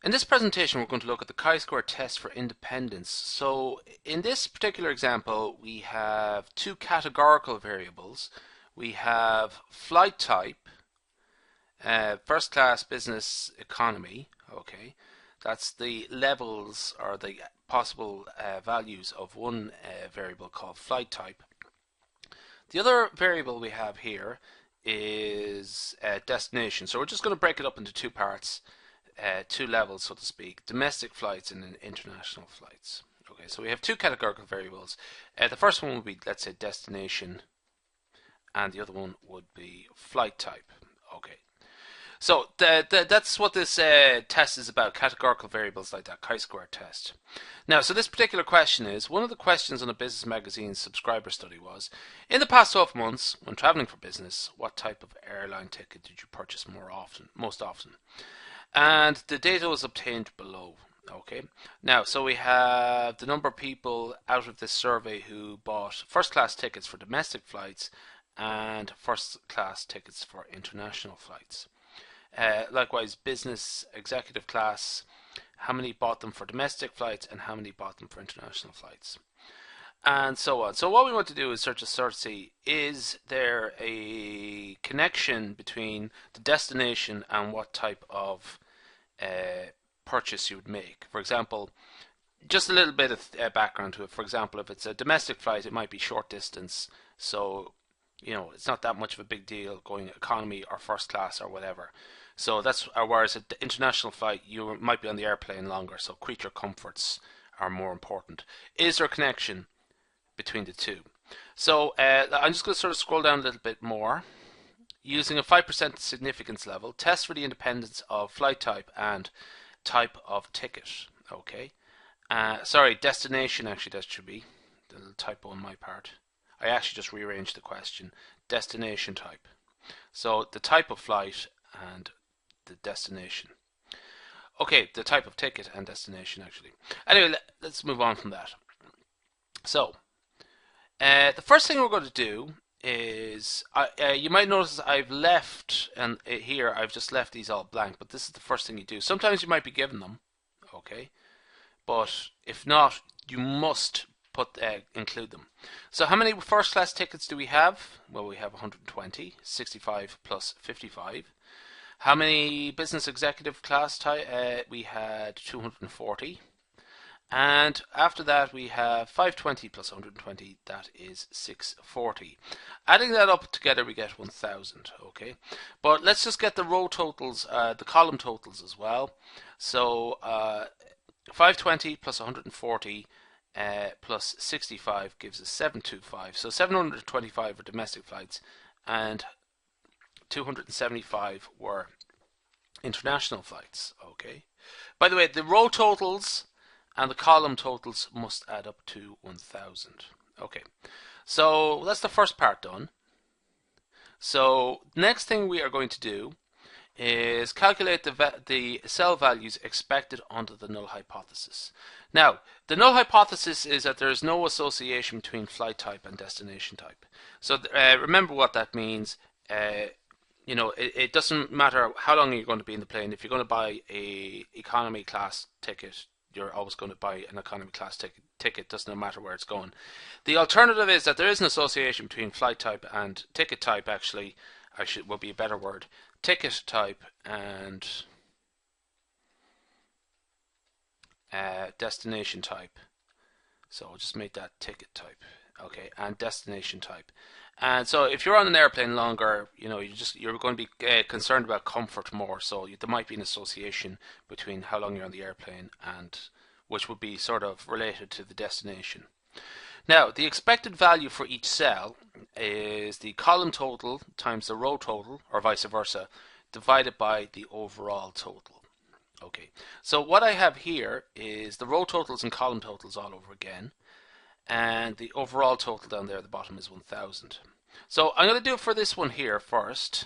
In this presentation, we're going to look at the chi-square test for independence. So in this particular example, we have two categorical variables. We have flight type, first class, business, economy. Okay, that's the levels or the possible values of one variable called flight type. The other variable we have here is destination. So we're just going to break it up into two parts. Two levels, so to speak, domestic flights and international flights. Okay, so we have two categorical variables. The first one would be, let's say, destination, and the other one would be flight type. Okay, so that's what this test is about, categorical variables like that, chi-square test. Now, so this particular question is, one of the questions on a Business Magazine's subscriber study was, in the past 12 months, when traveling for business, what type of airline ticket did you purchase most often? And the data was obtained below. Okay, now so we have the number of people out of this survey who bought first class tickets for domestic flights and first class tickets for international flights. Likewise, business executive class, how many bought them for domestic flights and how many bought them for international flights, and so on. So what we want to do is sort of see, is there a connection between the destination and what type of purchase you would make. For example, just a little bit of background to it. For example, if it's a domestic flight, it might be short distance, so it's not that much of a big deal going economy or first class or whatever. So that's whereas an international flight, you might be on the airplane longer, so creature comforts are more important. Is there a connection between the two? So I'm just going to sort of scroll down a little bit more. Using a 5% significance level, test for the independence of flight type and type of ticket. Okay, sorry, destination. Actually, that should be the little typo on my part. I actually just rearranged the question. Destination type. So the type of flight and the destination. Okay, the type of ticket and destination actually. Anyway, let's move on from that. So the first thing we're going to do is you might notice I've left, and here I've just left these all blank, but this is the first thing you do. Sometimes you might be given them, okay, but if not, you must include them. So how many first class tickets do we have? Well, we have 120, 65 plus 55. How many business executive class we had 240. And after that we have 520 plus 120, that is 640. Adding that up together we get 1000, okay? But let's just get the row totals, the column totals as well. So 520 plus 140 plus 65 gives us 725. So 725 were domestic flights and 275 were international flights, okay? By the way, the row totals and the column totals must add up to 1000. Okay, so that's the first part done. So next thing we are going to do is calculate the cell values expected under the null hypothesis. Now, the null hypothesis is that there is no association between flight type and destination type. So remember what that means. It doesn't matter how long you're going to be in the plane. If you're going to buy a economy class ticket, you're always going to buy an economy class ticket, doesn't matter where it's going. The alternative is that there is an association between flight type and ticket type, actually will be a better word. Ticket type and destination type. So I'll just make that ticket type. Okay, and destination type. And so if you're on an airplane longer, you're going to be concerned about comfort more. So there might be an association between how long you're on the airplane and which would be sort of related to the destination. Now, the expected value for each cell is the column total times the row total, or vice versa, divided by the overall total. Okay, so what I have here is the row totals and column totals all over again, and the overall total down there at the bottom is 1000. So I'm going to do it for this one here first.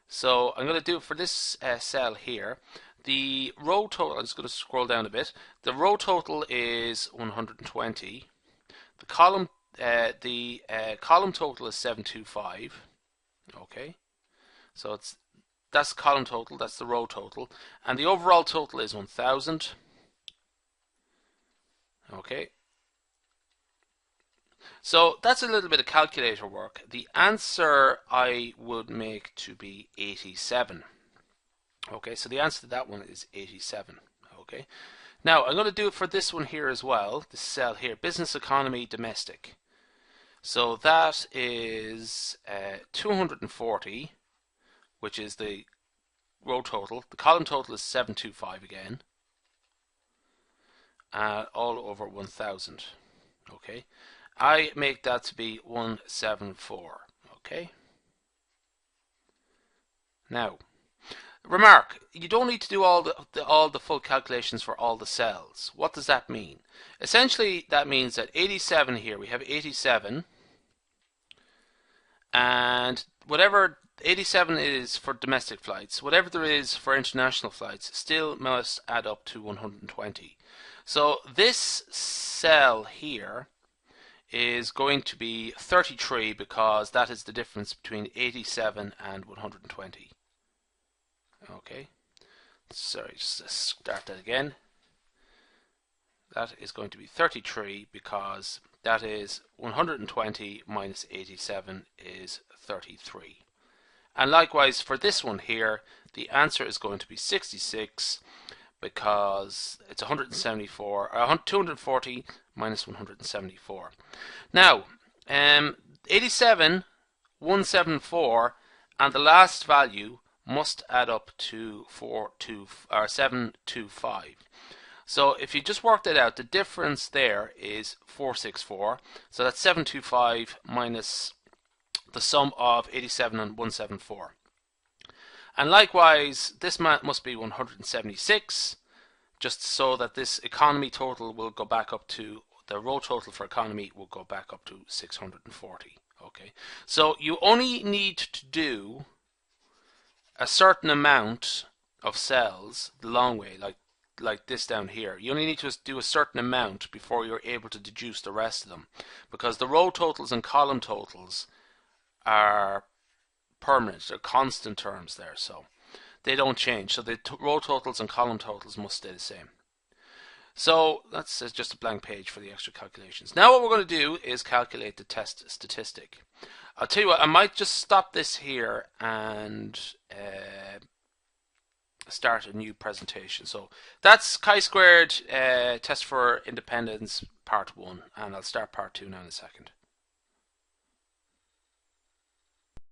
So I'm going to do it for this cell here. The row total, I'm just going to scroll down a bit. The row total is 120. The column total is 725. Okay, so it's That's the column total, that's the row total, and the overall total is 1000. Okay, so that's a little bit of calculator work. The answer I would make to be 87. Okay, so the answer to that one is 87. Okay, now I'm going to do it for this one here as well, this cell here, business economy domestic. So that is 240, which is the row total. The column total is 725 again, all over 1000. Okay, I make that to be 174. Okay, now remark, you don't need to do all the full calculations for all the cells. What does that mean? Essentially, that means that 87 here, we have 87, and whatever 87 is for domestic flights, whatever there is for international flights still must add up to 120. So this cell here is going to be 33 because that is the difference between 87 and 120. Okay, sorry, just start that again. That is going to be 33 because that is 120 minus 87 is 33. And likewise for this one here, the answer is going to be 66 because it's 240 minus 174. Now, 87, 174, and the last value must add up to 725. So if you just work that out, the difference there is 464. So that's 725 minus the sum of 87 and 174. And likewise, this must be 176, just so that this economy total will go back up to, the row total for economy will go back up to 640. Okay, so you only need to do a certain amount of cells the long way, like this down here. You only need to do a certain amount before you're able to deduce the rest of them, because the row totals and column totals are permanent, they're constant terms there, so they don't change. So the row totals and column totals must stay the same. So that's just a blank page for the extra calculations. Now what we're going to do is calculate the test statistic. I'll tell you what, I might just stop this here and start a new presentation. So that's chi-squared test for independence part 1, and I'll start part 2 now in a second.